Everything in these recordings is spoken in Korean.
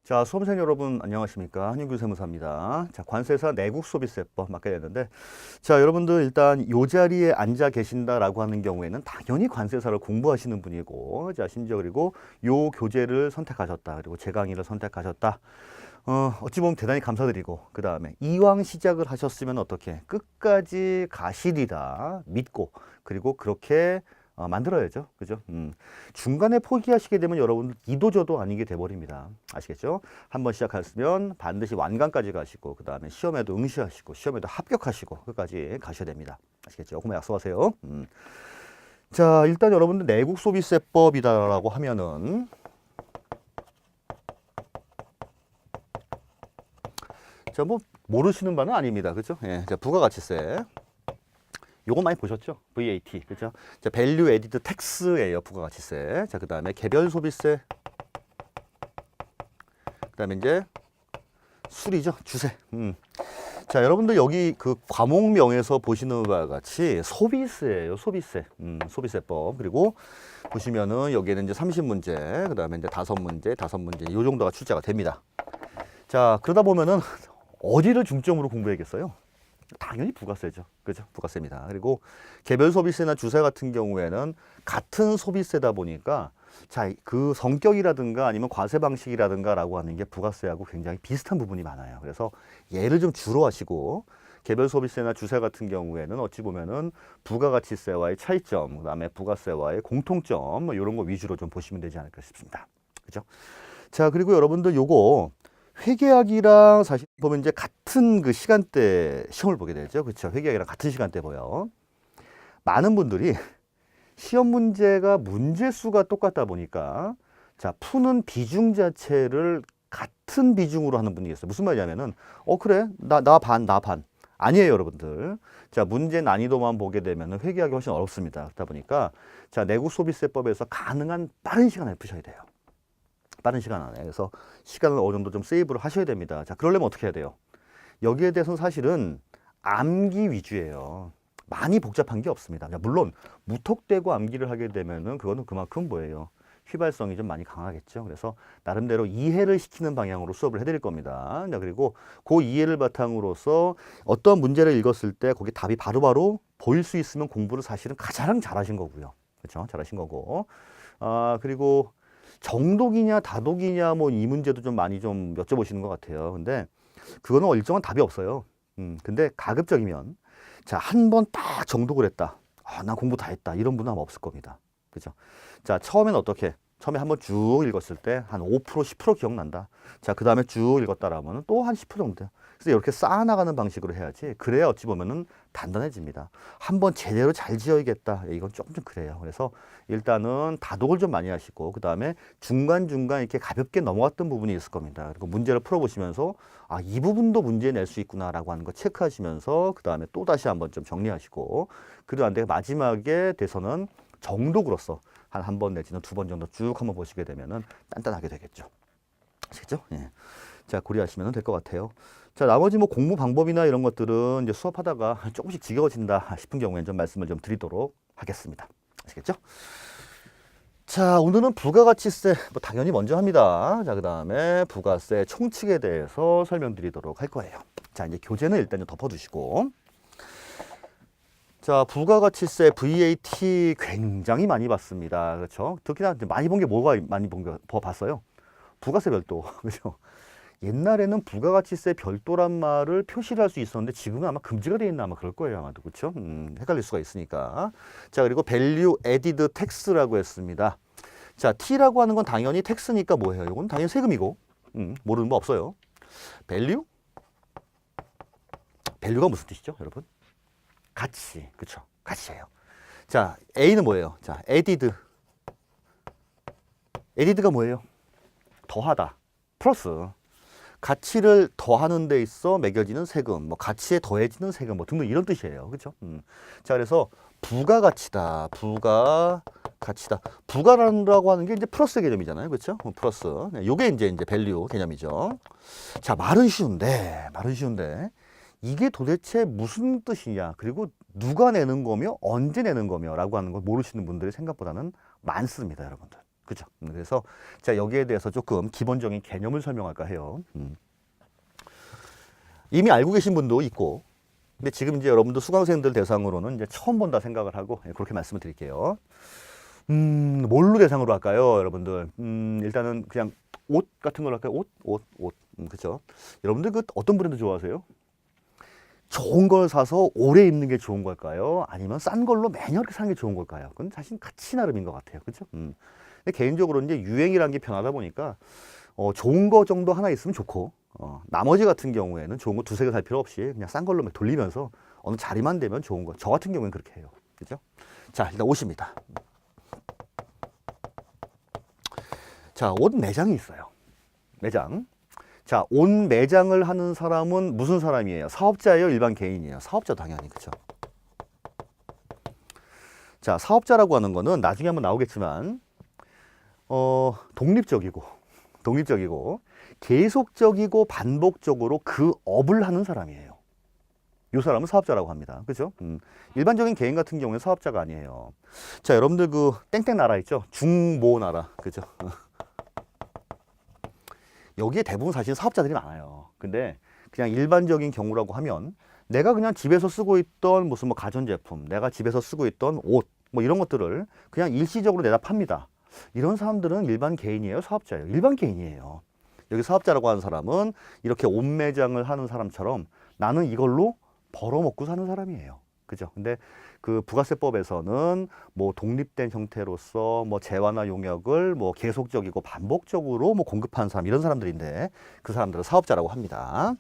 자, 수험생 여러분 안녕하십니까? 한윤규 세무사입니다. 자, 관세사 내국소비세법 맡게 됐는데, 자, 여러분들 일단 이 자리에 앉아 계신다라고 하는 경우에는 당연히 관세사를 공부하시는 분이고, 자, 심지어 그리고 요 교재를 선택하셨다. 그리고 제 강의를 선택하셨다. 어찌 보면 대단히 감사드리고, 그 다음에 이왕 시작을 하셨으면 어떻게 끝까지 가시리라 믿고, 그리고 그렇게 만들어야죠. 그죠? 중간에 포기하시게 되면 여러분들 이도저도 아니게 돼버립니다. 아시겠죠? 한번 시작하시면 반드시 완강까지 가시고, 그 다음에 시험에도 응시하시고, 시험에도 합격하시고, 끝까지 가셔야 됩니다. 아시겠죠? 그럼 약속하세요. 자, 일단 여러분들 내국소비세법이다라고 하면은, 자, 뭐, 모르시는 바는 아닙니다. 그죠? 예, 자, 부가가치세. 요거 많이 보셨죠? VAT. 그죠? 자, Value Added Tax예요. 부가가치세. 자, 그 다음에 개별 소비세. 그 다음에 이제 수리죠. 주세. 자, 여러분들 여기 그 과목명에서 보시는 바와 같이 소비세예요. 소비세. 소비세법. 그리고 보시면은 여기에는 이제 30문제, 그 다음에 이제 5문제, 5문제, 요 정도가 출제가 됩니다. 자, 그러다 보면은 어디를 중점으로 공부해야겠어요? 당연히 부가세죠. 그죠? 부가세입니다. 그리고 개별 소비세나 주세 같은 경우에는 같은 소비세다 보니까 자, 그 성격이라든가 아니면 과세 방식이라든가 라고 하는 게 부가세하고 굉장히 비슷한 부분이 많아요. 그래서 얘를 좀 주로 하시고 개별 소비세나 주세 같은 경우에는 어찌 보면은 부가가치세와의 차이점, 그다음에 부가세와의 공통점 뭐 이런 거 위주로 좀 보시면 되지 않을까 싶습니다. 그죠? 자, 그리고 여러분들 요거 회계학이랑 사실 보면 이제 같은 그 시간대 시험을 보게 되죠. 그렇죠? 회계학이랑 같은 시간대 보여. 많은 분들이 시험 문제가 문제 수가 똑같다 보니까 자, 푸는 비중 자체를 같은 비중으로 하는 분이 있어요. 무슨 말이냐면은 그래. 나 반. 아니에요, 여러분들. 자, 문제 난이도만 보게 되면은 회계학이 훨씬 어렵습니다. 그렇다 보니까 자, 내국소비세법에서 가능한 빠른 시간에 푸셔야 돼요. 빠른 시간 안에. 그래서 시간을 어느 정도 좀 세이브를 하셔야 됩니다. 자, 그러려면 어떻게 해야 돼요? 여기에 대해서는 사실은 암기 위주예요. 많이 복잡한 게 없습니다. 물론 무턱대고 암기를 하게 되면은 그거는 그만큼 뭐예요? 휘발성이 좀 많이 강하겠죠. 그래서 나름대로 이해를 시키는 방향으로 수업을 해드릴 겁니다. 자, 그리고 그 이해를 바탕으로서 어떤 문제를 읽었을 때 거기 답이 바로바로 보일 수 있으면 공부를 사실은 가장 잘하신 거고요. 그렇죠? 잘하신 거고. 그리고 정독이냐 다독이냐 뭐 이 문제도 좀 많이 좀 여쭤보시는 것 같아요. 근데 그거는 일정한 답이 없어요. 근데 가급적이면 자, 한 번 딱 정독을 했다. 난 공부 다 했다. 이런 분은 아마 없을 겁니다. 그죠? 자, 처음에는 어떻게? 처음에 한번 쭉 읽었을 때 한 5%, 10% 기억난다. 자, 그 다음에 쭉 읽었다라면 또 한 10% 정도 돼요. 그래서 이렇게 쌓아나가는 방식으로 해야지. 그래야 어찌 보면은 단단해집니다. 한번 제대로 잘 지어야겠다. 이건 조금 좀 그래요. 그래서 일단은 다독을 좀 많이 하시고, 그 다음에 중간중간 이렇게 가볍게 넘어갔던 부분이 있을 겁니다. 그리고 문제를 풀어보시면서, 이 부분도 문제 낼 수 있구나라고 하는 거 체크하시면서, 그 다음에 또 다시 한번 좀 정리하시고, 그리고 마지막에 돼서는 정독으로서 한 번 내지는 2번 정도 쭉 한번 보시게 되면은 단단하게 되겠죠. 아시겠죠? 예. 자, 고려하시면 될 것 같아요. 자, 나머지 뭐 공부 방법이나 이런 것들은 이제 수업하다가 조금씩 지겨워진다 싶은 경우에는 좀 말씀을 좀 드리도록 하겠습니다. 아시겠죠? 자, 오늘은 부가가치세 뭐 당연히 먼저 합니다. 자, 그 다음에 부가세 총칙에 대해서 설명드리도록 할 거예요. 자, 이제 교재는 일단 덮어두시고. 자, 부가가치세 VAT 굉장히 많이 봤습니다. 그렇죠? 특히나 많이 본 게 뭐가 많이 봤어요? 부가세 별도. 그렇죠? 옛날에는 부가가치세 별도란 말을 표시를 할 수 있었는데 지금은 아마 금지가 되어 있나 아마 그럴 거예요. 아마도. 그렇죠? 헷갈릴 수가 있으니까. 자, 그리고 Value Added Tax라고 했습니다. 자, T라고 하는 건 당연히 텍스니까 뭐예요? 이건 당연히 세금이고. 모르는 거 없어요. Value? Value가 무슨 뜻이죠, 여러분? 가치. 그렇죠? 가치예요. 자, A는 뭐예요? 자, Added. Added가 뭐예요? 더하다. 플러스. 가치를 더하는 데 있어 매겨지는 세금, 뭐 가치에 더해지는 세금, 뭐 등등 이런 뜻이에요. 그렇죠? 자, 그래서 부가가치다. 부가가치다. 부가라고 하는 게 이제 플러스 개념이잖아요. 그렇죠? 플러스. 요게 이제 밸류 개념이죠. 자, 말은 쉬운데 이게 도대체 무슨 뜻이냐? 그리고 누가 내는 거며 언제 내는 거며 라고 하는 걸 모르시는 분들이 생각보다는 많습니다, 여러분들. 그죠? 그래서 자, 여기에 대해서 조금 기본적인 개념을 설명할까 해요. 이미 알고 계신 분도 있고, 근데 지금 이제 여러분들 수강생들 대상으로는 이제 처음 본다 생각을 하고 그렇게 말씀을 드릴게요. 뭘로 대상으로 할까요, 여러분들? 일단은 그냥 옷 같은 걸로 할까요? 옷. 그죠? 여러분들 그 어떤 브랜드 좋아하세요? 좋은 걸 사서 오래 입는 게 좋은 걸까요? 아니면 싼 걸로 매년 이렇게 사는 게 좋은 걸까요? 그건 사실 가치 나름인 것 같아요. 그죠? 근데 개인적으로 이제 유행이라는 게 변하다 보니까 좋은 거 정도 하나 있으면 좋고, 나머지 같은 경우에는 좋은 거 두세 개 살 필요 없이 그냥 싼 걸로 돌리면서 어느 자리만 되면 좋은 거. 저 같은 경우에는 그렇게 해요. 그죠? 자, 일단 옷입니다. 자, 옷 매장이 있어요. 매장. 자, 옷 매장을 하는 사람은 무슨 사람이에요? 사업자예요? 일반 개인이에요? 사업자 당연히. 그죠? 자, 사업자라고 하는 거는 나중에 한번 나오겠지만 독립적이고 계속적이고 반복적으로 그 업을 하는 사람이에요. 이 사람은 사업자라고 합니다. 그죠? 일반적인 개인 같은 경우는 사업자가 아니에요. 자, 여러분들 그 땡땡 나라 있죠? 중모 나라. 그죠? 여기에 대부분 사실 사업자들이 많아요. 근데 그냥 일반적인 경우라고 하면 내가 그냥 집에서 쓰고 있던 무슨 뭐 가전제품, 내가 집에서 쓰고 있던 옷, 뭐 이런 것들을 그냥 일시적으로 내다 팝니다. 이런 사람들은 일반 개인이에요? 사업자예요? 일반 개인이에요. 여기 사업자라고 하는 사람은 이렇게 옷 매장을 하는 사람처럼 나는 이걸로 벌어먹고 사는 사람이에요. 그죠? 근데 그 부가세법에서는 뭐 독립된 형태로서 뭐 재화나 용역을 뭐 계속적이고 반복적으로 뭐 공급하는 사람, 이런 사람들인데 그 사람들은 사업자라고 합니다.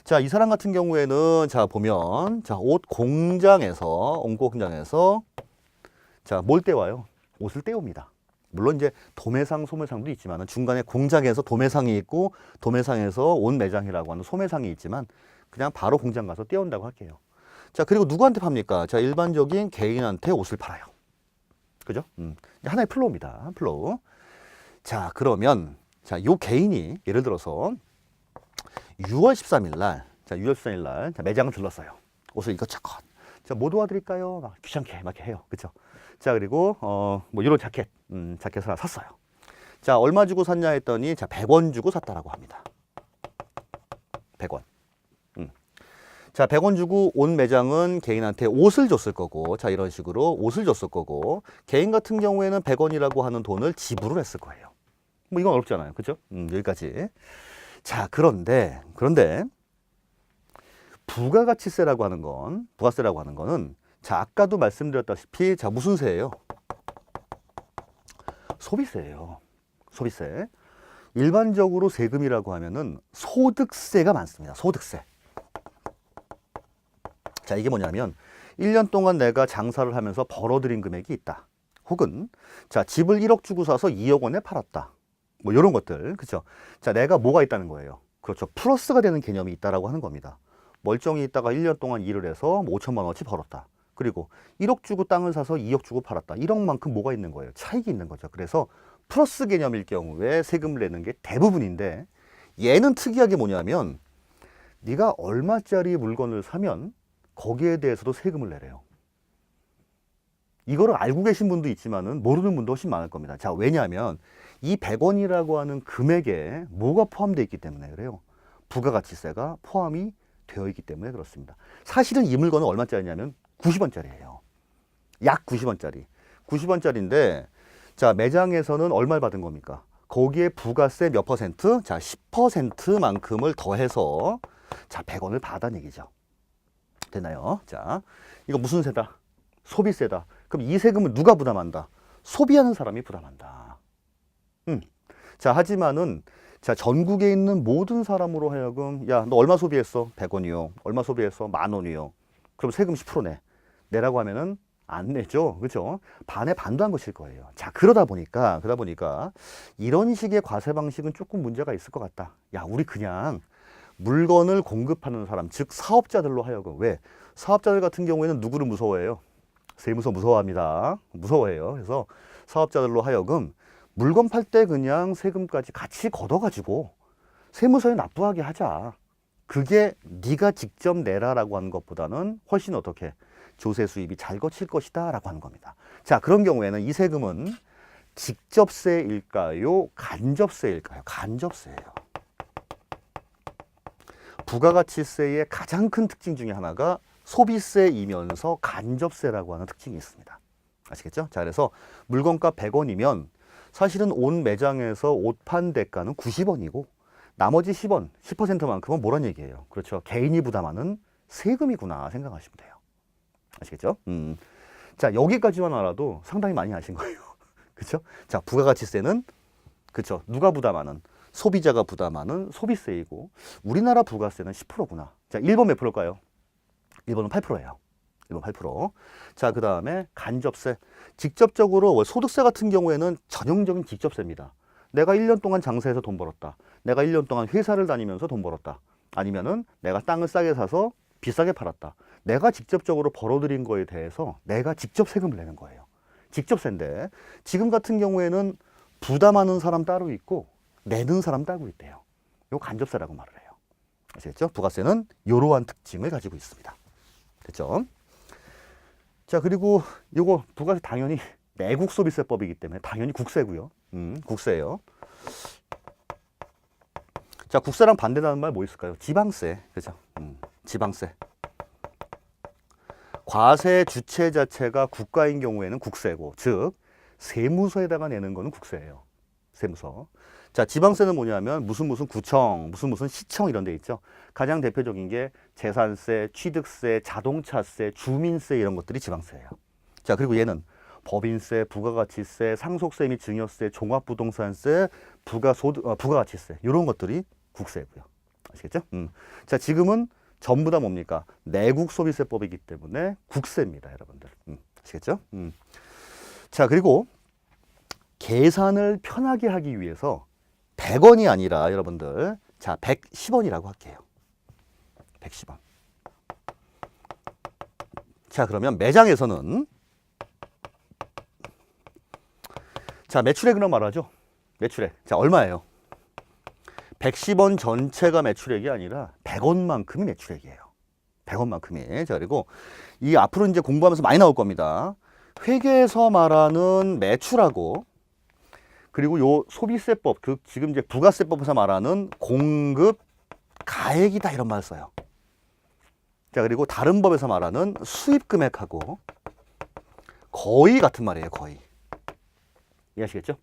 자, 이 사람 같은 경우에는 자, 보면 자, 옷 공장에서 자, 뭘 떼와요? 옷을 떼옵니다. 물론 이제 도매상, 소매상도 있지만 중간에 공장에서 도매상이 있고 도매상에서 옷 매장이라고 하는 소매상이 있지만 그냥 바로 공장 가서 떼온다고 할게요. 자, 그리고 누구한테 팝니까? 자, 일반적인 개인한테 옷을 팔아요. 그죠? 하나의 플로우입니다. 플로우. 자, 그러면 자, 요 개인이 예를 들어서 6월 13일 날, 자, 6월 13일 날 자, 매장을 들렀어요. 옷을 이것저것. 자, 뭐 도와드릴까요? 막 귀찮게 막 해요. 그죠? 자, 그리고 뭐 이런 자켓, 자켓을 하나 샀어요. 자, 얼마 주고 샀냐 했더니 자, 100원 주고 샀다라고 합니다. 100원. 자, 100원 주고 온 매장은 개인한테 옷을 줬을 거고, 자, 이런 식으로 옷을 줬을 거고, 개인 같은 경우에는 100원이라고 하는 돈을 지불을 했을 거예요. 뭐 이건 어렵지 않아요. 그죠? 여기까지. 자, 그런데 부가가치세라고 하는 건, 부가세라고 하는 거는 자, 아까도 말씀드렸다시피 자, 무슨 세예요? 소비세예요. 소비세. 일반적으로 세금이라고 하면은 소득세가 많습니다. 소득세. 자, 이게 뭐냐면 1년 동안 내가 장사를 하면서 벌어들인 금액이 있다. 혹은 자, 집을 1억 주고 사서 2억 원에 팔았다. 뭐 이런 것들. 그렇죠? 자, 내가 뭐가 있다는 거예요. 그렇죠. 플러스가 되는 개념이 있다라고 하는 겁니다. 멀쩡히 있다가 1년 동안 일을 해서 뭐 5천만 원어치 벌었다. 그리고 1억 주고 땅을 사서 2억 주고 팔았다. 1억만큼 뭐가 있는 거예요? 차익이 있는 거죠. 그래서 플러스 개념일 경우에 세금을 내는 게 대부분인데, 얘는 특이하게 뭐냐면 네가 얼마짜리 물건을 사면 거기에 대해서도 세금을 내래요. 이거를 알고 계신 분도 있지만은 모르는 분도 훨씬 많을 겁니다. 자, 왜냐하면 이 100원이라고 하는 금액에 뭐가 포함되어 있기 때문에 그래요. 부가가치세가 포함이 되어 있기 때문에 그렇습니다. 사실은 이 물건은 얼마짜리냐면 90원짜리예요. 약 90원짜리. 90원짜리인데 자, 매장에서는 얼마를 받은 겁니까? 거기에 부가세 몇 퍼센트? 자, 10%만큼을 더해서 자, 100원을 받은 얘기죠. 되나요? 자, 이거 무슨 세다? 소비세다. 그럼 이 세금을 누가 부담한다? 소비하는 사람이 부담한다. 자, 하지만은 자, 전국에 있는 모든 사람으로 하여금 야, 너 얼마 소비했어? 100원이요. 얼마 소비했어? 10,000원이요. 그럼 세금 10% 내. 내라고 하면은 안 내죠. 그렇죠? 반에 반도 안 거칠 거예요. 자, 그러다 보니까 이런 식의 과세 방식은 조금 문제가 있을 것 같다. 야, 우리 그냥 물건을 공급하는 사람, 즉 사업자들로 하여금, 왜? 사업자들 같은 경우에는 누구를 무서워해요? 세무서 무서워합니다. 무서워해요. 그래서 사업자들로 하여금 물건 팔 때 그냥 세금까지 같이 걷어가지고 세무서에 납부하게 하자. 그게 네가 직접 내라라고 하는 것보다는 훨씬 어떻게 조세 수입이 잘 거칠 것이다 라고 하는 겁니다. 자, 그런 경우에는 이 세금은 직접세일까요? 간접세일까요? 간접세예요. 부가가치세의 가장 큰 특징 중에 하나가 소비세이면서 간접세라고 하는 특징이 있습니다. 아시겠죠? 자, 그래서 물건값 100원이면 사실은 온 매장에서 옷 판 대가는 90원이고 나머지 10원, 10%만큼은 뭐란 얘기예요? 그렇죠. 개인이 부담하는 세금이구나 생각하시면 돼요. 아시겠죠? 자, 여기까지만 알아도 상당히 많이 아신 거예요. 그렇죠? 자, 부가가치세는 그렇죠. 누가 부담하는? 소비자가 부담하는 소비세이고 우리나라 부가세는 10%구나. 자, 1번 몇 프로일까요? 1번은 8%예요. 1번 8%. 자, 그 다음에 간접세. 직접적으로 소득세 같은 경우에는 전형적인 직접세입니다. 내가 1년 동안 장사해서 돈 벌었다. 내가 1년 동안 회사를 다니면서 돈 벌었다. 아니면은 내가 땅을 싸게 사서 비싸게 팔았다. 내가 직접적으로 벌어들인 거에 대해서 내가 직접 세금을 내는 거예요. 직접세인데 지금 같은 경우에는 부담하는 사람 따로 있고 내는 사람 따로 있대요. 이거 간접세라고 말을 해요. 아시겠죠? 부가세는 이러한 특징을 가지고 있습니다. 됐죠? 자, 그리고 이거 부가세 당연히 내국 소비세법이기 때문에 당연히 국세고요. 국세예요. 자, 국세랑 반대되는 말 뭐 있을까요? 지방세. 그죠? 지방세. 과세 주체 자체가 국가인 경우에는 국세고, 즉 세무서에다가 내는 거는 국세예요. 세무서. 자, 지방세는 뭐냐면 무슨 구청, 무슨 시청 이런 데 있죠. 가장 대표적인 게 재산세, 취득세, 자동차세, 주민세 이런 것들이 지방세예요. 자, 그리고 얘는 법인세, 부가가치세, 상속세 및 증여세, 종합부동산세, 부가가치세 이런 것들이 국세고요. 아시겠죠? 자, 지금은 전부 다 뭡니까? 내국 소비세법이기 때문에 국세입니다, 여러분들. 아시겠죠? 자, 그리고 계산을 편하게 하기 위해서 100원이 아니라 여러분들, 자, 110원이라고 할게요. 110원. 자, 그러면 매장에서는 자, 매출액이라고 말하죠. 매출액. 자, 얼마예요? 110원 전체가 매출액이 아니라 100원만큼이 매출액이에요. 100원만큼이. 자, 그리고 이 앞으로 이제 공부하면서 많이 나올 겁니다. 회계에서 말하는 매출하고 그리고 요 소비세법, 지금 이제 부가세법에서 말하는 공급 가액이다 이런 말 써요. 자, 그리고 다른 법에서 말하는 수입 금액하고 거의 같은 말이에요. 거의. 이해하시겠죠?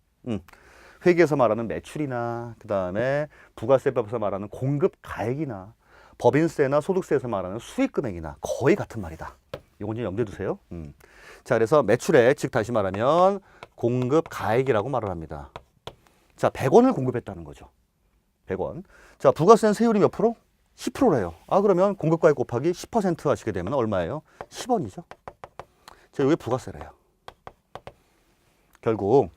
회계에서 말하는 매출이나 그 다음에 부가세법에서 말하는 공급 가액이나 법인세나 소득세에서 말하는 수입 금액이나 거의 같은 말이다. 이건 좀 염두에 두세요. 자, 그래서 매출액, 즉 다시 말하면 공급 가액이라고 말을 합니다. 자, 100원을 공급했다는 거죠. 100원. 자, 부가세는 세율이 몇 프로? 10%래요. 아, 그러면 공급 가액 곱하기 10% 하시게 되면 얼마예요? 10원이죠. 자, 이게 부가세래요. 결국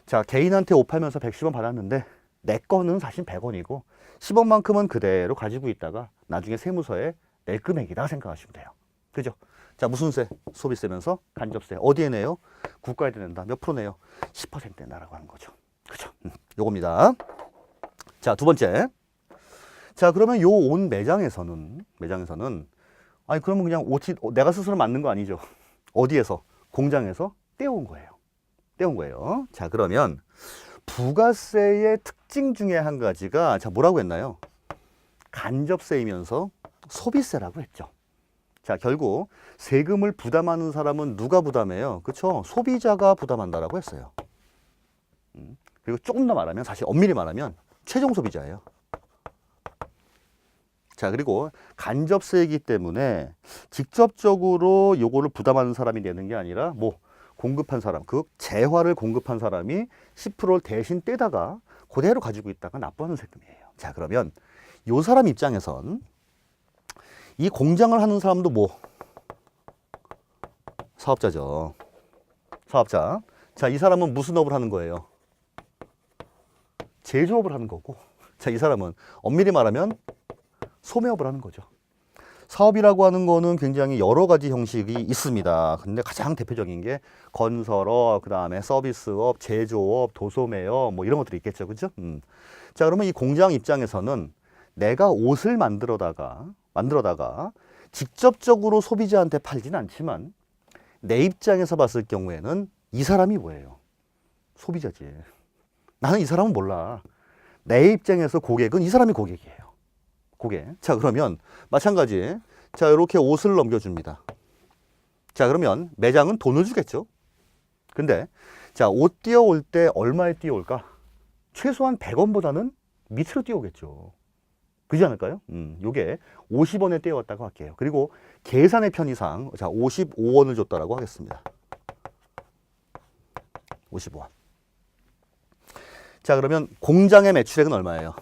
자, 개인한테 옷 팔면서 110원 받았는데 내 거는 사실 100원이고 10원만큼은 그대로 가지고 있다가 나중에 세무서에 낼 금액이다 생각하시면 돼요. 그죠? 자, 무슨 세? 소비세면서 간접세. 어디에 내요? 국가에 낸다. 몇 프로 내요? 10%에 내라고 하는 거죠. 그죠? 요겁니다. 자, 두 번째. 자, 그러면 요 옷 매장에서는 아니, 그러면 그냥 옷이 내가 스스로 만든 거 아니죠? 어디에서? 공장에서 떼온 거예요. 떼온 거예요. 자, 그러면 부가세의 특징 중에 한 가지가 자, 뭐라고 했나요? 간접세이면서 소비세라고 했죠. 자, 결국 세금을 부담하는 사람은 누가 부담해요? 그렇죠? 소비자가 부담한다라고 했어요. 그리고 조금 더 말하면 사실 엄밀히 말하면 최종 소비자예요. 자, 그리고 간접세이기 때문에 직접적으로 요거를 부담하는 사람이 내는 게 아니라 뭐 공급한 사람, 그 재화를 공급한 사람이 10%를 대신 떼다가 그대로 가지고 있다가 납부하는 세금이에요. 자, 그러면 요 사람 입장에선 이 공장을 하는 사람도 뭐 사업자죠. 사업자. 자, 이 사람은 무슨 업을 하는 거예요? 제조업을 하는 거고. 자, 이 사람은 엄밀히 말하면 소매업을 하는 거죠. 사업이라고 하는 거는 굉장히 여러 가지 형식이 있습니다. 근데 가장 대표적인 게 건설업, 그 다음에 서비스업, 제조업, 도소매업 뭐 이런 것들이 있겠죠. 그죠? 자, 그러면 이 공장 입장에서는 내가 옷을 만들어다가 직접적으로 소비자한테 팔진 않지만 내 입장에서 봤을 경우에는 이 사람이 뭐예요? 소비자지. 나는 이 사람은 몰라. 내 입장에서 고객은 이 사람이 고객이에요. 고객. 자, 그러면 마찬가지. 자, 이렇게 옷을 넘겨줍니다. 자, 그러면 매장은 돈을 주겠죠. 근데 자, 옷 띄어올 때 얼마에 띄어올까? 최소한 100원보다는 밑으로 띄어오겠죠. 그지 않을까요? 요게 50원에 띄어왔다고 할게요. 그리고 계산의 편의상 자, 55원을 줬다라고 하겠습니다. 55원. 자, 그러면 공장의 매출액은 얼마예요?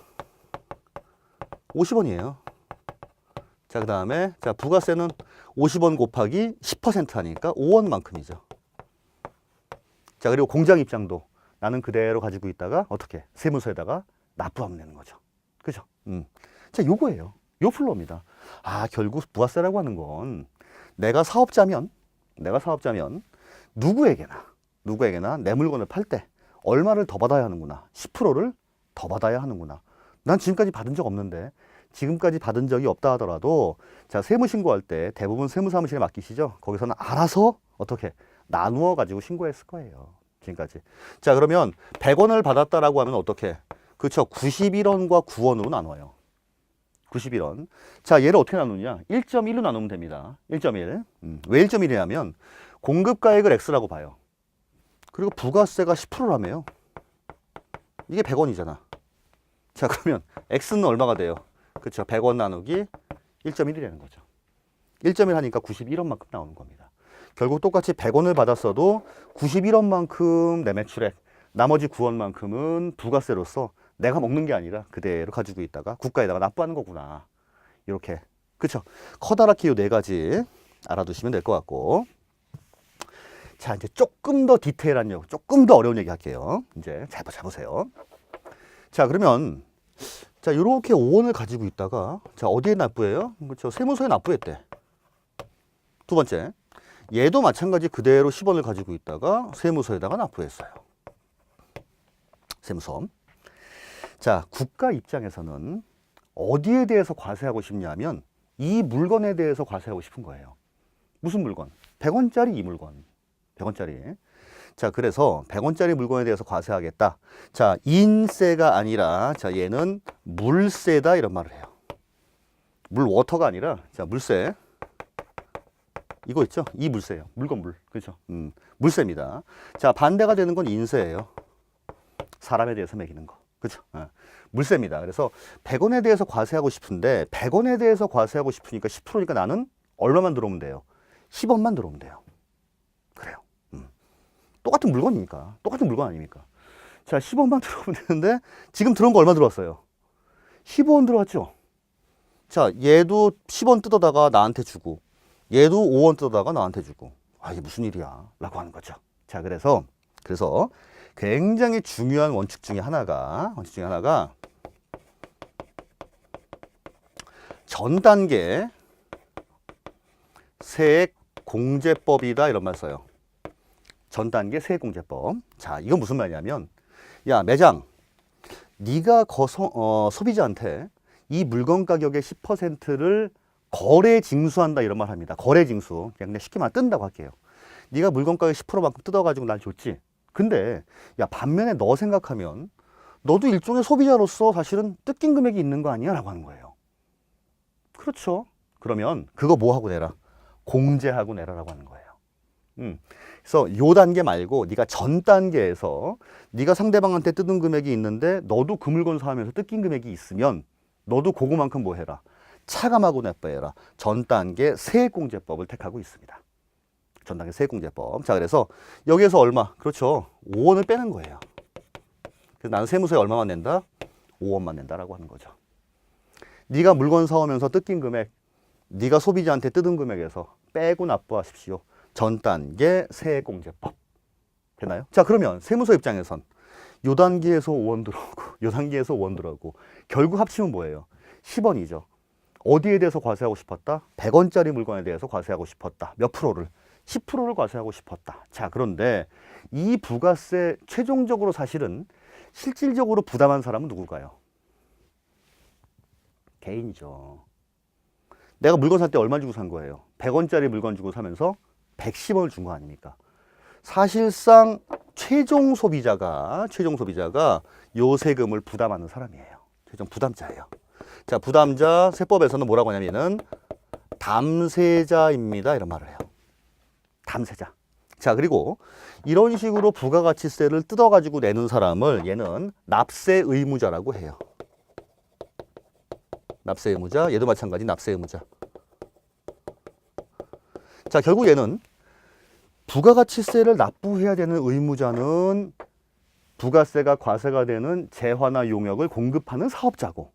50원이에요. 자, 그 다음에 자, 부가세는 50원 곱하기 10% 하니까 5원만큼이죠. 자, 그리고 공장 입장도 나는 그대로 가지고 있다가 어떻게 세무서에다가 납부하면 되는 거죠. 그죠? 자, 요거예요. 요 플로우입니다. 아, 결국 부가세라고 하는 건 내가 사업자면 누구에게나 내 물건을 팔 때 얼마를 더 받아야 하는구나. 10%를 더 받아야 하는구나. 난 지금까지 받은 적 없는데, 지금까지 받은 적이 없다 하더라도 자, 세무 신고할 때 대부분 세무사무실에 맡기시죠. 거기서는 알아서 어떻게 나누어 가지고 신고했을 거예요. 지금까지. 자, 그러면 100원을 받았다라고 하면 어떻게? 그렇죠. 91원과 9원으로 나눠요. 91원. 자, 얘를 어떻게 나누냐? 1.1로 나누면 됩니다. 1.1. 왜 1.1이냐면 공급가액을 X라고 봐요. 그리고 부가세가 10%라며요. 이게 100원이잖아. 자, 그러면 X는 얼마가 돼요? 그렇죠. 100원 나누기 1.1이 되는 거죠. 1.1 하니까 91원만큼 나오는 겁니다. 결국 똑같이 100원을 받았어도 91원만큼 내 매출액, 나머지 9원만큼은 부가세로서 내가 먹는 게 아니라 그대로 가지고 있다가 국가에다가 납부하는 거구나. 이렇게. 그쵸? 커다랗게 이 네 가지 알아두시면 될 것 같고. 자, 이제 조금 더 디테일한 얘기, 조금 더 어려운 얘기 할게요. 이제 잘 보세요. 자, 그러면 자, 이렇게 5원을 가지고 있다가 자, 어디에 납부해요? 그렇죠. 세무서에 납부했대. 두 번째. 얘도 마찬가지 그대로 10원을 가지고 있다가 세무서에다가 납부했어요. 세무서. 자, 국가 입장에서는 어디에 대해서 과세하고 싶냐면 이 물건에 대해서 과세하고 싶은 거예요. 무슨 물건? 100원짜리 이 물건. 100원짜리. 자, 그래서 100원짜리 물건에 대해서 과세하겠다. 자, 인세가 아니라 자, 얘는 물세다 이런 말을 해요. 물 워터가 아니라 자, 물세. 이거 있죠? 이 물세예요. 물건 물. 그렇죠? 물세입니다. 자, 반대가 되는 건 인세예요. 사람에 대해서 매기는 거. 그렇죠? 물세입니다. 그래서 100원에 대해서 과세하고 싶은데 100원에 대해서 과세하고 싶으니까 10%니까 나는 얼마만 들어오면 돼요? 10원만 들어오면 돼요. 그래요. 똑같은 물건이니까. 똑같은 물건 아닙니까? 자, 10원만 들어오면 되는데 지금 들어온 거 얼마 들어왔어요? 15원 들어왔죠? 자, 얘도 10원 뜯어다가 나한테 주고 얘도 5원 뜯어다가 나한테 주고 아, 이게 무슨 일이야? 라고 하는 거죠. 자, 그래서 굉장히 중요한 원칙 중에 하나가 전 단계 세액공제법이다 이런 말 써요. 전 단계 세액공제법. 자, 이건 무슨 말이냐면 야, 매장 네가 소비자한테 이 물건 가격의 10%를 거래 징수한다 이런 말 합니다. 거래 징수. 그냥 쉽게 말하면 뜬다고 할게요. 네가 물건 가격 10%만큼 뜯어가지고 날 줬지. 근데 야, 반면에 너 생각하면 너도 일종의 소비자로서 사실은 뜯긴 금액이 있는 거 아니야? 라고 하는 거예요. 그렇죠. 그러면 그거 뭐 하고 내라? 공제하고 내라라고 하는 거예요. 그래서 요 단계 말고 네가 전 단계에서 네가 상대방한테 뜯은 금액이 있는데 너도 그 물건 사면서 뜯긴 금액이 있으면 너도 그거만큼 뭐 해라? 차감하고 납부해라. 전 단계 세액공제법을 택하고 있습니다. 전 단계 세액공제법. 자, 그래서 여기에서 얼마? 그렇죠. 5원을 빼는 거예요. 그래서 나는 세무서에 얼마만 낸다? 5원만 낸다라고 하는 거죠. 네가 물건 사오면서 뜯긴 금액, 네가 소비자한테 뜯은 금액에서 빼고 납부하십시오. 전 단계 세액공제법. 되나요? 자, 그러면 세무서 입장에선 요 단계에서 5원 들어오고 요 단계에서 5원 들어오고 결국 합치면 뭐예요? 10원이죠. 어디에 대해서 과세하고 싶었다? 100원짜리 물건에 대해서 과세하고 싶었다. 몇 프로를? 10%를 과세하고 싶었다. 자, 그런데 이 부가세 최종적으로 사실은 실질적으로 부담한 사람은 누굴까요? 개인이죠. 내가 물건 살 때 얼마 주고 산 거예요? 100원짜리 물건 주고 사면서 110원을 준 거 아닙니까? 사실상 최종 소비자가 요 세금을 부담하는 사람이에요. 최종 부담자예요. 자, 부담자 세법에서는 뭐라고 하냐면은 담세자입니다. 이런 말을 해요. 담세자. 자, 그리고 이런 식으로 부가가치세를 뜯어가지고 내는 사람을 얘는 납세 의무자라고 해요. 납세 의무자, 얘도 마찬가지 납세 의무자. 자, 결국 얘는 부가가치세를 납부해야 되는 의무자는 부가세가 과세가 되는 재화나 용역을 공급하는 사업자고,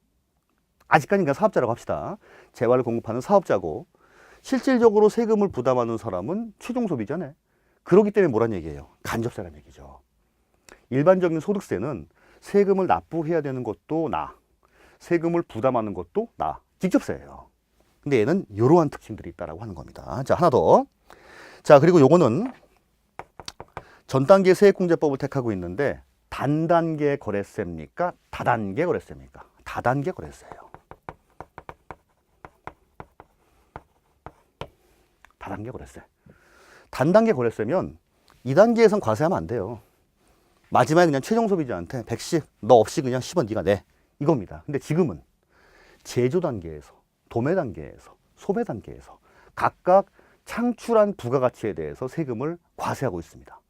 아직까지는 그냥 사업자라고 합시다. 재화를 공급하는 사업자고, 실질적으로 세금을 부담하는 사람은 최종 소비자네. 그렇기 때문에 뭐란 얘기예요? 간접세란 얘기죠. 일반적인 소득세는 세금을 납부해야 되는 것도 나, 세금을 부담하는 것도 나, 직접세예요. 근데 얘는 이러한 특징들이 있다라고 하는 겁니다. 자, 하나 더. 자, 그리고 요거는 전 단계 세액공제법을 택하고 있는데 단단계 거래세입니까? 다단계 거래세입니까? 다단계 거래세예요. 다단계 거래세. 단단계 거래세면 2단계에선 과세하면 안 돼요. 마지막에 그냥 최종 소비자한테 110, 너 없이 그냥 10원 네가 내. 이겁니다. 근데 지금은 제조 단계에서, 도매 단계에서, 소매 단계에서 각각 창출한 부가가치에 대해서 세금을 과세하고 있습니다.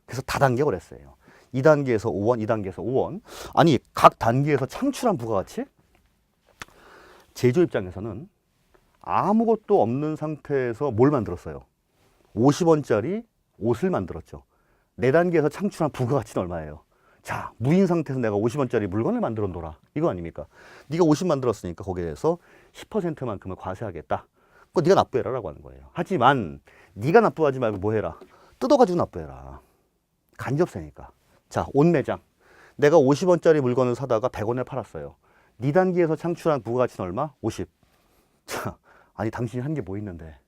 그래서 다단계 거래세예요. 2단계에서 5원, 2단계에서 5원. 아니, 각 단계에서 창출한 부가가치? 제조 입장에서는 아무것도 없는 상태에서 뭘 만들었어요? 50원짜리 옷을 만들었죠. 4단계에서 창출한 부가가치는 얼마예요? 자, 무인 상태에서 내가 50원짜리 물건을 만들어 놓으라. 이거 아닙니까? 네가 50 만들었으니까 거기에 대해서 10%만큼을 과세하겠다. 그거 네가 납부해라라고 하는 거예요. 하지만 네가 납부하지 말고 뭐 해라? 뜯어가지고 납부해라. 간접세니까. 자, 옷 매장. 내가 50원짜리 물건을 사다가 100원에 팔았어요. 네 단계에서 창출한 부가가치는 얼마? 50. 자, 아니 당신이 한 게 뭐 있는데.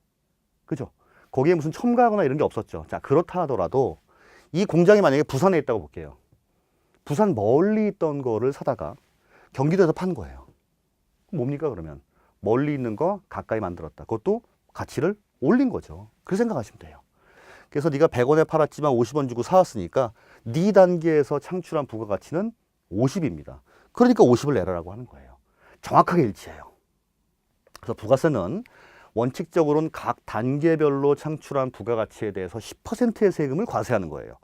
그죠? 거기에 무슨 첨가하거나 이런 게 없었죠. 자, 그렇다 하더라도 이 공장이 만약에 부산에 있다고 볼게요. 부산 멀리 있던 거를 사다가 경기도에서 판 거예요. 뭡니까 그러면? 멀리 있는 거 가까이 만들었다. 그것도 가치를 올린 거죠. 그렇게 생각하시면 돼요. 그래서 네가 100원에 팔았지만 50원 주고 사왔으니까 네 단계에서 창출한 부가가치는 50입니다. 그러니까 50을 내라라고 하는 거예요. 정확하게 일치해요. 그래서 부가세는 원칙적으로는 각 단계별로 창출한 부가가치에 대해서 10%의 세금을 과세하는 거예요.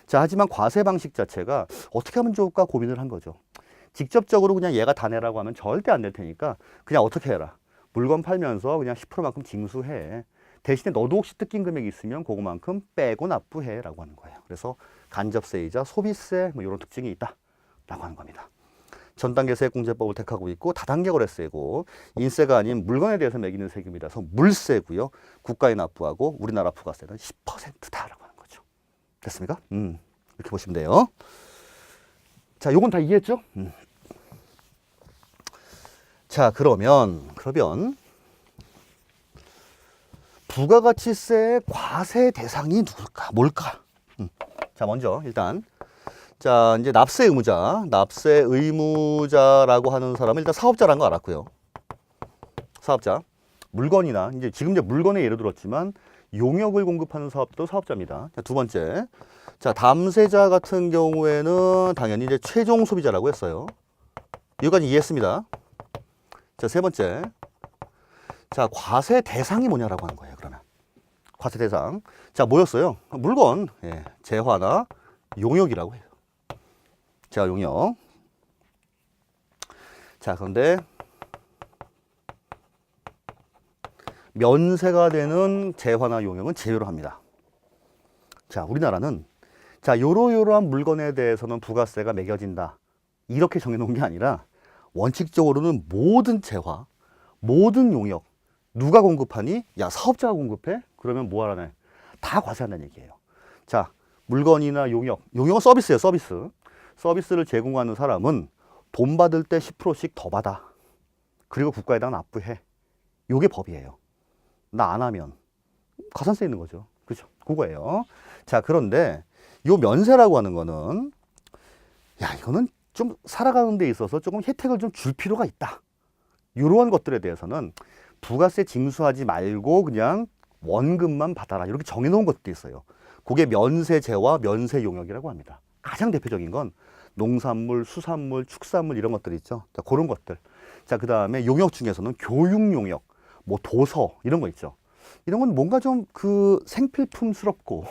자, 하지만 과세 방식 자체가 어떻게 하면 좋을까 고민을 한 거죠. 직접적으로 그냥 얘가 다 내라고 하면 절대 안 될 테니까 그냥 어떻게 해라. 물건 팔면서 그냥 10%만큼 징수해. 대신에 너도 혹시 뜯긴 금액이 있으면 그거만큼 빼고 납부해 라고 하는 거예요. 그래서 간접세이자 소비세 뭐 이런 특징이 있다 라고 하는 겁니다. 전단계 세액공제법을 택하고 있고 다단계 거래세고 인세가 아닌 물건에 대해서 매기는 세금이라서 물세고요. 국가에 납부하고 우리나라 부가세는 10%다라고 하는 거죠. 됐습니까? 이렇게 보시면 돼요. 자, 요건 다 이해했죠? 자, 그러면 부가가치세의 과세 대상이 누굴까? 뭘까? 자, 먼저 일단 자, 이제 납세 의무자라고 하는 사람은 일단 사업자라는 거 알았고요. 사업자. 물건이나 지금 물건에 예를 들었지만 용역을 공급하는 사업도 사업자입니다. 자, 두 번째. 자, 담세자 같은 경우에는 당연히 이제 최종 소비자라고 했어요. 여기까지 이해했습니다. 자, 세 번째. 자, 과세 대상이 뭐냐라고 하는 거예요, 그러면. 과세 대상. 자, 뭐였어요? 물건, 예, 재화나 용역이라고 해요. 재화, 용역. 자, 그런데 면세가 되는 재화나 용역은 제외로 합니다. 자, 우리나라는 자, 요러요러한 물건에 대해서는 부가세가 매겨진다. 이렇게 정해놓은 게 아니라 원칙적으로는 모든 재화, 모든 용역, 누가 공급하니? 야, 사업자가 공급해? 그러면 뭐 하라네? 다 과세한다는 얘기예요. 자, 물건이나 용역은 서비스예요, 서비스. 서비스를 제공하는 사람은 돈 받을 때 10%씩 더 받아. 그리고 국가에다 납부해. 요게 법이에요. 나 안 하면 가산세 있는 거죠. 그죠? 그거예요. 자, 그런데 요 면세라고 하는 거는 야, 이거는 좀 살아가는 데 있어서 조금 혜택을 좀 줄 필요가 있다. 이러한 것들에 대해서는 부가세 징수하지 말고 그냥 원금만 받아라. 이렇게 정해놓은 것도 있어요. 그게 면세제와 면세용역이라고 합니다. 가장 대표적인 건 농산물, 수산물, 축산물 이런 것들 있죠. 자, 그런 것들. 자, 그 다음에 용역 중에서는 교육용역, 뭐 도서 이런 거 있죠. 이런 건 뭔가 좀 그 생필품스럽고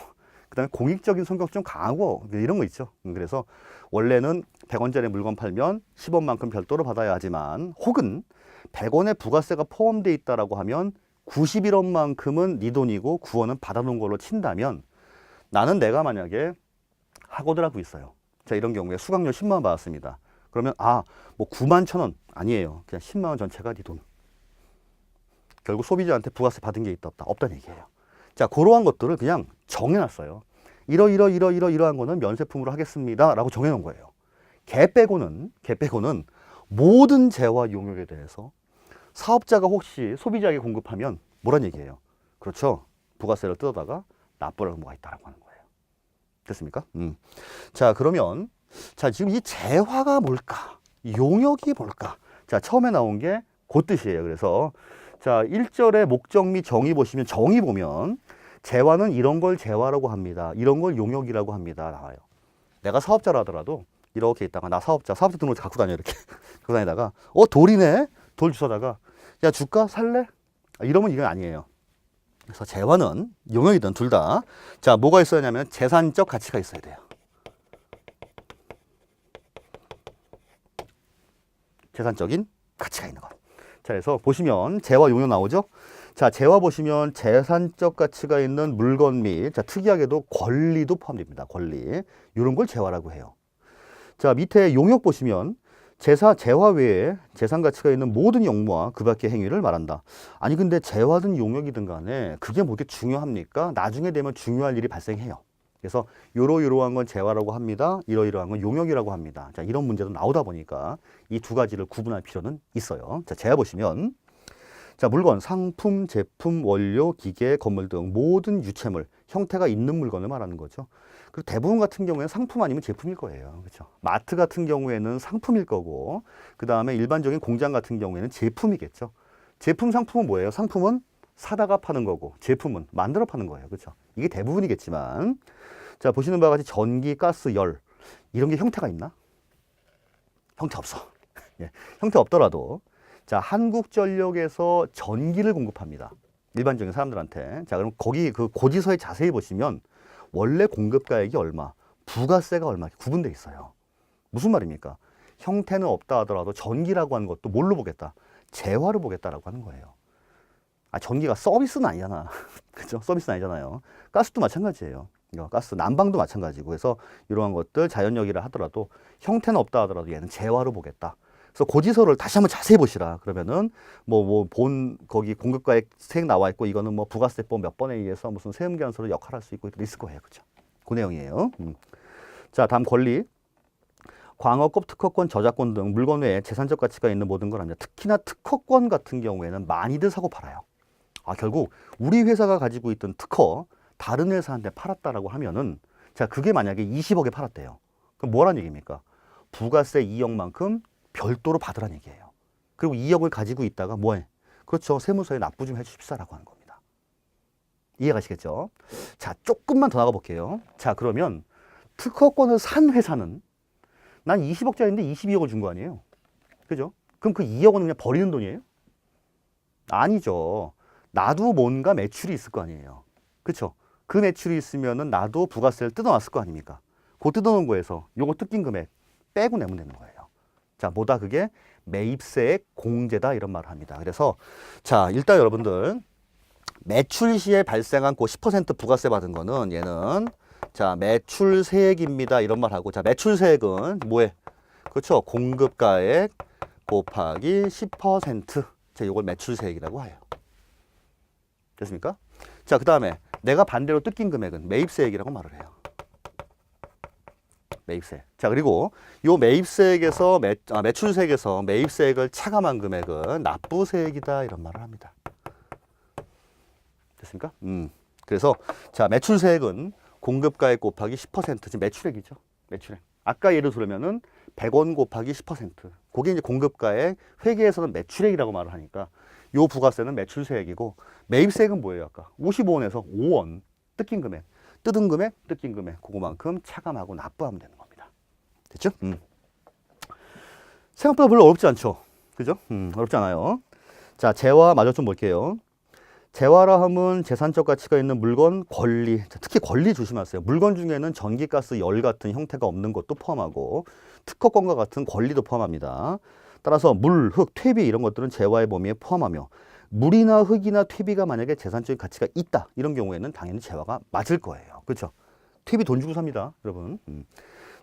그다음에 공익적인 성격 좀 강하고 이런 거 있죠. 그래서 원래는 100원짜리 물건 팔면 10원만큼 별도로 받아야 하지만, 혹은 100원의 부가세가 포함되어 있다라고 하면 91원만큼은 네 돈이고 9원은 받아놓은 걸로 친다면, 나는 내가 만약에 학원을 하고 있어요. 자, 이런 경우에 수강료 10만 원 받았습니다. 그러면 뭐 9만 1천 원 아니에요. 그냥 10만 원 전체가 네 돈. 결국 소비자한테 부가세 받은 게 있다 없다? 없다는 얘기예요. 자, 그러한 것들을 그냥 정해놨어요. 이러한 거는 면세품으로 하겠습니다 라고 정해놓은 거예요. 걔 빼고는 모든 재화 용역에 대해서 사업자가 혹시 소비자에게 공급하면 뭐란 얘기예요? 그렇죠. 부가세를 뜯어다가 납부할 뭐가 있다라고 하는 거예요. 됐습니까? 자, 그러면 자, 지금 이 재화가 뭘까? 용역이 뭘까? 자, 처음에 나온 게 그 뜻이에요. 그래서 자, 1절의 목적 및 정의 보시면, 정의 보면 재화는 이런 걸 재화라고 합니다. 이런 걸 용역이라고 합니다. 나와요. 내가 사업자라 하더라도 이렇게 있다가, 나 사업자 등록을 갖고 다녀, 이렇게 갖고 다니다가 돌이네? 돌 주워다가 야, 줄까? 살래? 이러면 이건 아니에요. 그래서 재화는 용역이든 둘 다, 자, 뭐가 있어야 하냐면 재산적 가치가 있어야 돼요. 재산적인 가치가 있는 것. 자, 그래서 보시면 재화 용역 나오죠? 자, 재화 보시면 재산적 가치가 있는 물건 및, 자, 특이하게도 권리도 포함됩니다. 권리. 이런 걸 재화라고 해요. 자, 밑에 용역 보시면 재화 외에 재산 가치가 있는 모든 영무와 그 밖의 행위를 말한다. 아니, 근데 재화든 용역이든 간에 그게 뭐 이렇게 중요합니까? 나중에 되면 중요할 일이 발생해요. 그래서 이러한 건 재화라고 합니다. 이러한 건 용역이라고 합니다. 자, 이런 문제도 나오다 보니까 이 두 가지를 구분할 필요는 있어요. 자, 재화 보시면, 자, 물건, 상품, 제품, 원료, 기계, 건물 등 모든 유체물, 형태가 있는 물건을 말하는 거죠. 그리고 대부분 같은 경우에는 상품 아니면 제품일 거예요. 그렇죠? 마트 같은 경우에는 상품일 거고, 그 다음에 일반적인 공장 같은 경우에는 제품이겠죠. 제품, 상품은 뭐예요? 상품은 사다가 파는 거고, 제품은 만들어 파는 거예요. 그렇죠? 이게 대부분이겠지만, 자, 보시는 바와 같이 전기, 가스, 열, 이런 게 형태가 있나? 형태 없어. 예, 형태 없더라도, 자, 한국전력에서 전기를 공급합니다. 일반적인 사람들한테. 자, 그럼 거기 그 고지서에 자세히 보시면 원래 공급가액이 얼마, 부가세가 얼마 이렇게 구분되어 있어요. 무슨 말입니까? 형태는 없다 하더라도 전기라고 하는 것도 뭘로 보겠다? 재화로 보겠다라고 하는 거예요. 전기가 서비스는 아니잖아. 그죠? 서비스는 아니잖아요. 가스도 마찬가지예요. 가스, 난방도 마찬가지고. 그래서 이러한 것들 자연력이라 하더라도 형태는 없다 하더라도 얘는 재화로 보겠다. 그래서 고지서를 다시 한번 자세히 보시라. 그러면은 거기 공급가액 색 나와 있고, 이거는 뭐 부가세법 몇 번에 의해서 무슨 세금계산서로 역할할 수 있고 있을 거예요. 그죠? 그 내용이에요. 자, 다음 권리. 광어법, 특허권, 저작권 등 물건 외에 재산적 가치가 있는 모든 걸 합니다. 특히나 특허권 같은 경우에는 많이들 사고 팔아요. 결국 우리 회사가 가지고 있던 특허 다른 회사한테 팔았다라고 하면은, 자, 그게 만약에 20억에 팔았대요. 그럼 뭐란 얘기입니까? 부가세 2억만큼 별도로 받으란 얘기예요. 그리고 2억을 가지고 있다가 뭐해? 그렇죠. 세무서에 납부 좀 해주십사라고 하는 겁니다. 이해가시겠죠? 자, 조금만 더 나가 볼게요. 자, 그러면 특허권을 산 회사는 난 20억짜리인데 22억을 준 거 아니에요? 그죠? 그럼 그 2억은 그냥 버리는 돈이에요? 아니죠. 나도 뭔가 매출이 있을 거 아니에요. 그쵸? 그 매출이 있으면은 나도 부가세를 뜯어놨을 거 아닙니까? 그 뜯어놓은 거에서 요거 뜯긴 금액 빼고 내면 되는 거예요. 자, 뭐다? 그게 매입세액 공제다, 이런 말을 합니다. 그래서 자, 일단 여러분들 매출 시에 발생한 그 10% 부가세 받은 거는 얘는 자, 매출세액입니다, 이런 말 하고, 자, 매출세액은 뭐해? 그렇죠? 공급가액 곱하기 10%. 자, 요걸 매출세액이라고 해요. 됐습니까? 자, 그 다음에 내가 반대로 뜯긴 금액은 매입세액이라고 말을 해요. 매입세. 자, 그리고 요 매입세액에서 매출세액에서 매입세액을 차감한 금액은 납부세액이다, 이런 말을 합니다. 됐습니까? 그래서 자, 매출세액은 공급가액 곱하기 10%, 지금 매출액이죠. 매출액. 아까 예를 들면은 100원 곱하기 10%. 그게 이제 공급가액, 회계에서는 매출액이라고 말을 하니까 요 부가세는 매출세액이고, 매입세액은 뭐예요? 아까 55원에서 5원 뜯긴 금액. 뜯은 금액, 뜯긴 금액, 그거만큼 차감하고 납부하면 되는 겁니다. 됐죠? 생각보다 별로 어렵지 않죠? 그죠? 어렵지 않아요. 자, 재화 마저 좀 볼게요. 재화라 하면 재산적 가치가 있는 물건, 권리, 특히 권리 조심하세요. 물건 중에는 전기, 가스, 열 같은 형태가 없는 것도 포함하고 특허권과 같은 권리도 포함합니다. 따라서 물, 흙, 퇴비 이런 것들은 재화의 범위에 포함하며 물이나 흙이나 퇴비가 만약에 재산적인 가치가 있다 이런 경우에는 당연히 재화가 맞을 거예요. 그렇죠? 퇴비 돈 주고 삽니다, 여러분.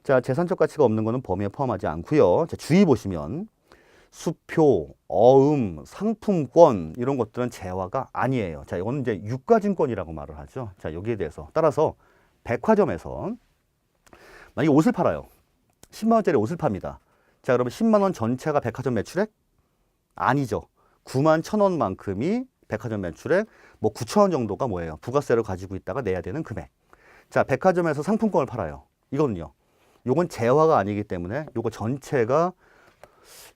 자, 재산적 가치가 없는 거는 범위에 포함하지 않고요. 자, 주의 보시면 수표, 어음, 상품권 이런 것들은 재화가 아니에요. 자, 이거는 이제 유가증권이라고 말을 하죠. 자, 여기에 대해서 따라서 백화점에서 만약에 옷을 팔아요. 10만 원짜리 옷을 팝니다. 자, 그러면 10만 원 전체가 백화점 매출액? 아니죠. 9만 1천 원만큼이 백화점 매출액, 뭐 9천 원 정도가 뭐예요? 부가세를 가지고 있다가 내야 되는 금액. 자, 백화점에서 상품권을 팔아요. 이거는요. 요건 재화가 아니기 때문에 요거 전체가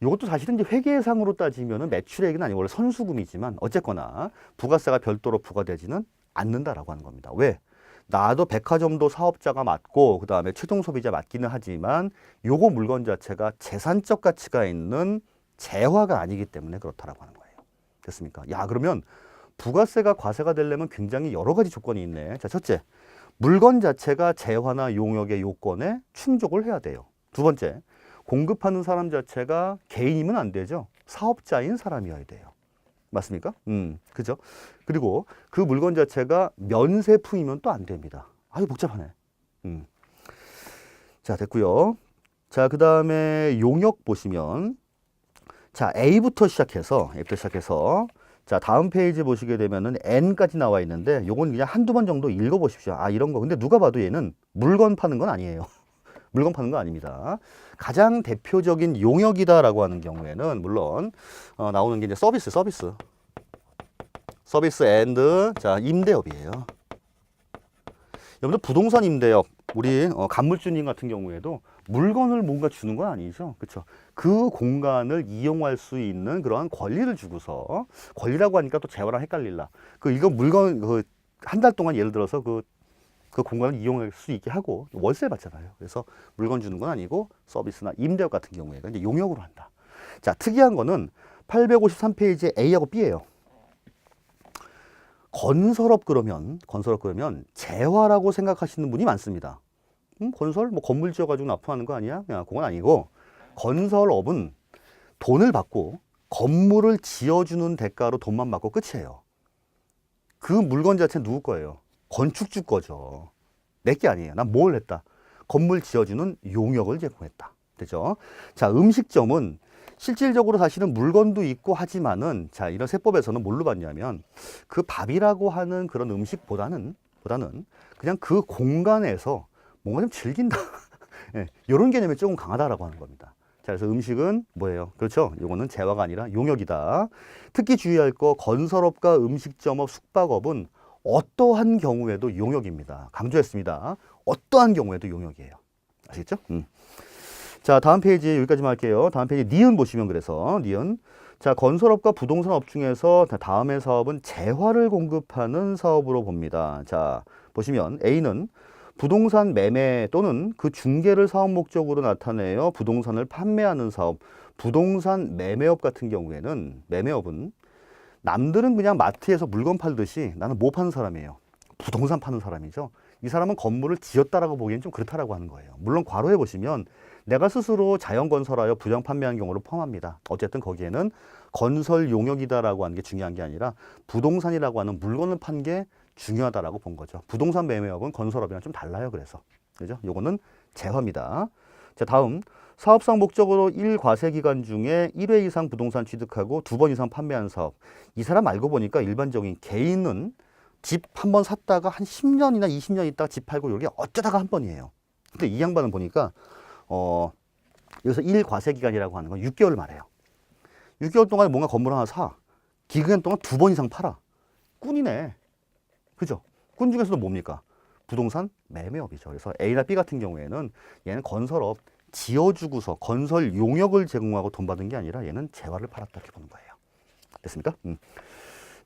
이것도 사실은 이제 회계상으로 따지면은 매출액은 아니고 원래 선수금이지만 어쨌거나 부가세가 별도로 부과되지는 않는다라고 하는 겁니다. 왜? 나도 백화점도 사업자가 맞고 그 다음에 최종 소비자 맞기는 하지만 요거 물건 자체가 재산적 가치가 있는 재화가 아니기 때문에 그렇다라고 하는 거예요. 됐습니까? 야, 그러면 부가세가 과세가 되려면 굉장히 여러 가지 조건이 있네. 자, 첫째, 물건 자체가 재화나 용역의 요건에 충족을 해야 돼요. 두 번째, 공급하는 사람 자체가 개인이면 안 되죠. 사업자인 사람이어야 돼요. 맞습니까? 그죠? 그리고 그 물건 자체가 면세품이면 또 안 됩니다. 아유, 복잡하네. 자, 됐고요. 자, 그 다음에 용역 보시면 자, A부터 시작해서 자, 다음 페이지 보시게 되면은 N까지 나와 있는데 요건 그냥 한두 번 정도 읽어보십시오. 아, 이런 거. 근데 누가 봐도 얘는 물건 파는 건 아니에요. 물건 파는 거 아닙니다. 가장 대표적인 용역이다라고 하는 경우에는 물론 나오는 게 이제 서비스 앤드 자, 임대업이에요. 여러분들 부동산 임대업, 우리 간물주님 같은 경우에도 물건을 뭔가 주는 건 아니죠. 그렇죠? 그 공간을 이용할 수 있는 그러한 권리를 주고서, 권리라고 하니까 또 재화랑 헷갈릴라. 이거 물건 한 달 동안 예를 들어서 그 공간을 이용할 수 있게 하고 월세 받잖아요. 그래서 물건 주는 건 아니고 서비스나 임대업 같은 경우에는 이제 용역으로 한다. 자, 특이한 거는 853페이지에 A하고 B예요. 건설업 그러면 재화라고 생각하시는 분이 많습니다. 건설? 뭐 건물 지어가지고 납품하는 거 아니야? 야, 그건 아니고 건설업은 돈을 받고 건물을 지어주는 대가로 돈만 받고 끝이에요. 그 물건 자체는 누구 거예요? 건축주 거죠. 내 게 아니에요. 난 뭘 했다? 건물 지어주는 용역을 제공했다. 되죠? 자, 음식점은 실질적으로 사실은 물건도 있고 하지만은 자, 이런 세법에서는 뭘로 봤냐면 그 밥이라고 하는 그런 음식보다는 그냥 그 공간에서 뭔가 좀 즐긴다. 네, 이런 개념이 조금 강하다라고 하는 겁니다. 자, 그래서 음식은 뭐예요? 그렇죠? 이거는 재화가 아니라 용역이다. 특히 주의할 거 건설업과 음식점업, 숙박업은 어떠한 경우에도 용역입니다. 강조했습니다. 어떠한 경우에도 용역이에요. 아시겠죠? 자, 다음 페이지 여기까지만 할게요. 다음 페이지 니은 보시면 그래서 니은. 자, 건설업과 부동산업 중에서 다음의 사업은 재화를 공급하는 사업으로 봅니다. 자, 보시면 A는 부동산 매매 또는 그 중개를 사업 목적으로 나타내어 부동산을 판매하는 사업. 부동산 매매업 같은 경우에는 매매업은 남들은 그냥 마트에서 물건 팔듯이 나는 뭐 파는 사람이에요? 부동산 파는 사람이죠. 이 사람은 건물을 지었다라고 보기엔 좀 그렇다라고 하는 거예요. 물론 괄호에 보시면 내가 스스로 자연건설하여 부정 판매한 경우를 포함합니다. 어쨌든 거기에는 건설 용역이다라고 하는 게 중요한 게 아니라 부동산이라고 하는 물건을 판 게 중요하다라고 본 거죠. 부동산 매매업은 건설업이랑 좀 달라요. 그래서 그죠? 요거는 재화입니다. 자, 다음 사업상 목적으로 1과세 기간 중에 1회 이상 부동산 취득하고 2번 이상 판매한 사업. 이 사람 알고 보니까 일반적인 개인은 집 한 번 샀다가 한 10년이나 20년 있다가 집 팔고 이게 어쩌다가 한 번이에요. 근데 이 양반은 보니까 여기서 1과세 기간이라고 하는 건 6개월 말해요. 6개월 동안에 뭔가 건물 하나 사. 기간 동안 2번 이상 팔아. 꾼이네. 그죠? 꾼 중에서도 뭡니까? 부동산 매매업이죠. 그래서 A나 B 같은 경우에는 얘는 건설업 지어주고서 건설 용역을 제공하고 돈 받은 게 아니라 얘는 재화를 팔았다 이렇게 보는 거예요. 됐습니까?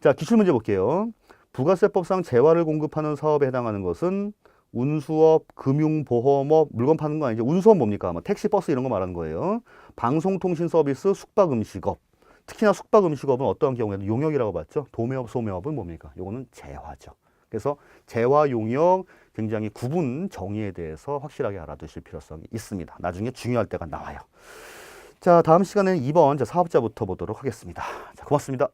자, 기출문제 볼게요. 부가세법상 재화를 공급하는 사업에 해당하는 것은 운수업, 금융보험업, 물건 파는 거 아니죠? 운수업 뭡니까? 뭐 택시, 버스 이런 거 말하는 거예요. 방송통신 서비스, 숙박음식업. 특히나 숙박음식업은 어떤 경우에도 용역이라고 봤죠? 도매업, 소매업은 뭡니까? 요거는 재화죠. 그래서 재화, 용역 굉장히 구분 정의에 대해서 확실하게 알아두실 필요성이 있습니다. 나중에 중요할 때가 나와요. 자, 다음 시간에는 2번 사업자부터 보도록 하겠습니다. 자, 고맙습니다.